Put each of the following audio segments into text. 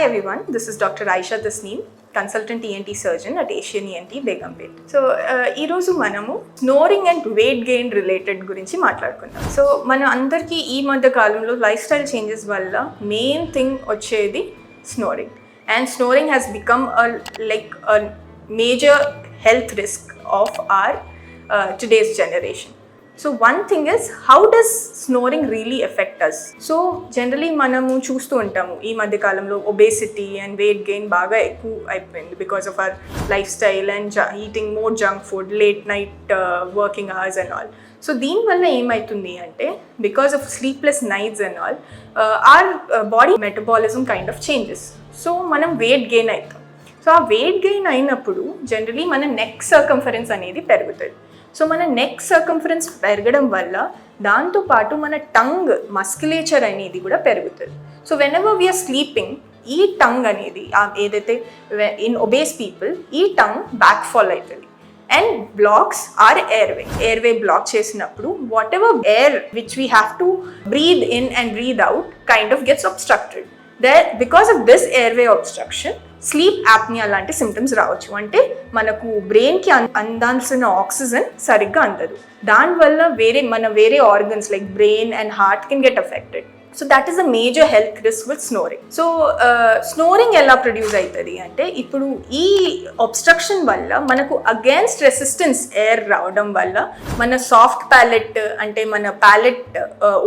Hi everyone, this is Dr. Aeesha Tasneem, consultant ENT surgeon at Asian ENT Begumpet. So, ee roju manamu snoring and weight gain related gurinchi maatladukunnam. So, mana andarki ee madhya kalamlo lifestyle changes valla main thing vachedi snoring. And snoring has become a major health risk of our today's generation. So one thing is, how does snoring really affect us? So generally manamu చూస్తూ ఉంటాము ఈ మధ్య కాలంలో obesity and weight gain బాగా ఎక్కువ అయిపోయింది because of our lifestyle and eating more junk food, late night working hours and all. So దీనివల్ల ఏమవుతుంది అంటే because of sleepless nights and all, our body metabolism kind of changes. So మనం weight gain అవుతాం. So ఆ weight gain అయినప్పుడు generally మన neck circumference అనేది పెరుగుతుంది. సో మన నెక్ సర్కంఫరెన్స్ పెరగడం వల్ల దాంతోపాటు మన టంగ్ మస్కులేచర్ అనేది కూడా పెరుగుతుంది. So whenever we are sleeping ఈ టంగ్ అనేది ఏదైతే ఇన్ ఒబేస్ పీపుల్ ఈ టంగ్ బ్యాక్ ఫాల్ అవుతుంది and blocks our airway block చేసినప్పుడు whatever air which we have to breathe in and breathe out kind of gets obstructed. Because of this airway obstruction sleep apnoea లాంటి symptoms రావచ్చు. అంటే మనకు బ్రెయిన్కి అందాల్సిన oxygen సరిగ్గా అందదు. దానివల్ల వేరే organs like brain and heart can get affected. So that is a major health risk with snoring. So snoring ఎలా ప్రొడ్యూస్ అవుతుంది అంటే ఇప్పుడు ఈ అబ్స్ట్రక్షన్ వల్ల మనకు అగేన్స్ట్ రెసిస్టెన్స్ ఎయిర్ రావడం వల్ల మన సాఫ్ట్ ప్యాలెట్ అంటే మన ప్యాలెట్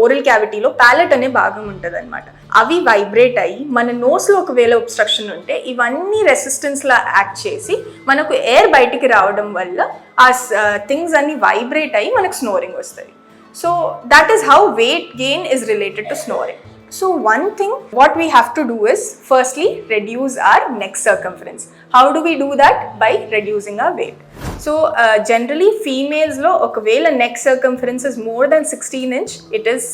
ఓరల్ క్యావిటీలో ప్యాలెట్ అనే భాగం ఉంటుంది అనమాట. అవి వైబ్రేట్ అయ్యి మన నోస్లో ఒకవేళ అబ్స్ట్రక్షన్ ఉంటే ఇవన్నీ రెసిస్టెన్స్లా యాక్ట్ చేసి మనకు ఎయిర్ బయటికి రావడం వల్ల ఆ థింగ్స్ అన్ని వైబ్రేట్ అయ్యి మనకు స్నోరింగ్ వస్తుంది. So that is how weight gain is related to snoring. So one thing what we have to do is firstly reduce our neck circumference. How do we do that? By reducing our weight. So generally females lo okavela neck circumference is more than 16 inch it is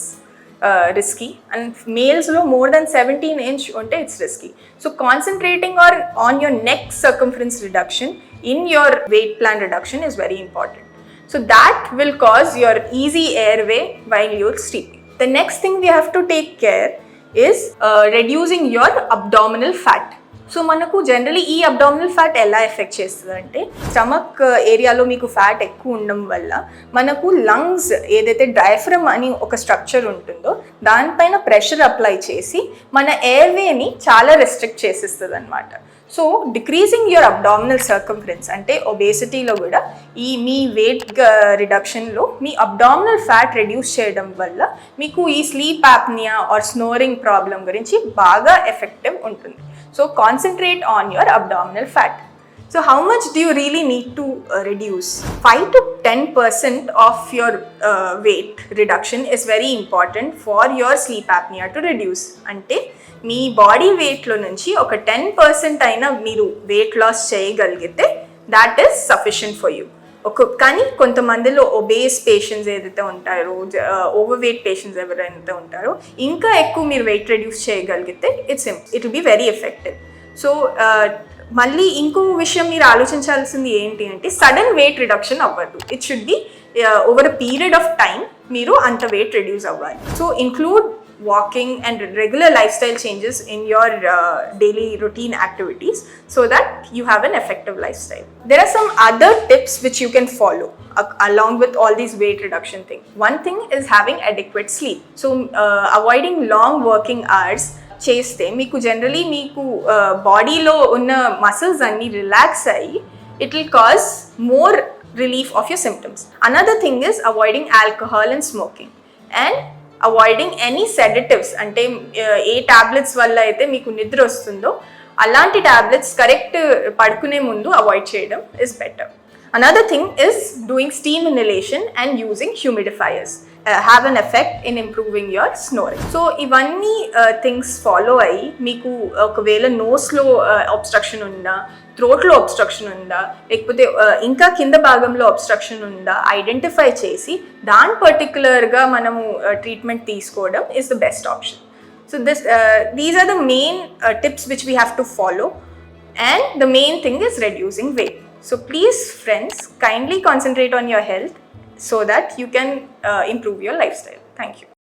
risky, and males lo more than 17 inch unte it's risky. So concentrating on your neck circumference reduction in your weight plan reduction is very important. So that will cause your easy airway while you're sleeping. The next thing we have to take care is reducing your abdominal fat. So manaku generally ee abdominal fat ella affect chestadante stomach area lo meeku fat ekku undam valla manaku lungs edaithe diaphragm ani oka structure untundo dan paina pressure apply chesi mana airway ni chaala restrict chesistadi annamata. So decreasing your abdominal circumference అంటే ఒబేసిటీలో కూడా మీ weight రిడక్షన్లో మీ abdominal fat reduce చేయడం వల్ల మీకు ఈ sleep apnoea or snoring problem గురించి బాగా ఎఫెక్టివ్ ఉంటుంది. So concentrate on your abdominal fat. So how much do you really need to reduce? 5 to 10% of your weight reduction is very important for your sleep apnea to reduce. Ante me body వెయిట్లో నుంచి ఒక 10% అయినా మీరు weight loss చేయగలిగితే that is sufficient for you. కానీ కొంతమందిలో obese patients ఏదైతే ఉంటారో ఓవర్ వెయిట్ పేషెంట్స్ ఎవరైతే ఉంటారో ఇంకా ఎక్కువ మీరు వెయిట్ రెడ్యూస్ చేయగలిగితే it will be very effective. So మళ్ళీ ఇంకో విషయం మీరు ఆలోచించాల్సింది ఏంటి అంటే సడన్ వెయిట్ రిడక్షన్ అవ్వద్దు. It should be over a period of time మీరు అంత వెయిట్ రెడ్యూస్ అవ్వాలి. So include walking and regular lifestyle changes in your daily routine activities so that you have an effective lifestyle. There are some other tips which you can follow along with all these weight reduction things. One thing is having adequate sleep. So avoiding long working hours చేస్తే మీకు generally మీకు బాడీలో ఉన్న muscles అన్ని relax అయ్యి it will cause more relief of your symptoms. Another thing is avoiding alcohol and smoking and avoiding any sedatives. అంటే ఏ tablets వల్ల అయితే మీకు నిద్ర వస్తుందో అలాంటి టాబ్లెట్స్ కరెక్ట్ పడుకునే ముందు అవాయిడ్ చేయడం is better. Another thing is doing steam inhalation and using humidifiers have an effect in improving your snoring. So ivanni things follow ayi meeku okavela nose lo obstruction unda, throat lo obstruction unda, lekapothe inka kinda bhagamlo obstruction unda identify chesi dan particular ga manamu treatment teeskodam is the best option. So these are the main tips which we have to follow, and the main thing is reducing weight. So please friends, kindly concentrate on your health so that you can improve your lifestyle. Thank you.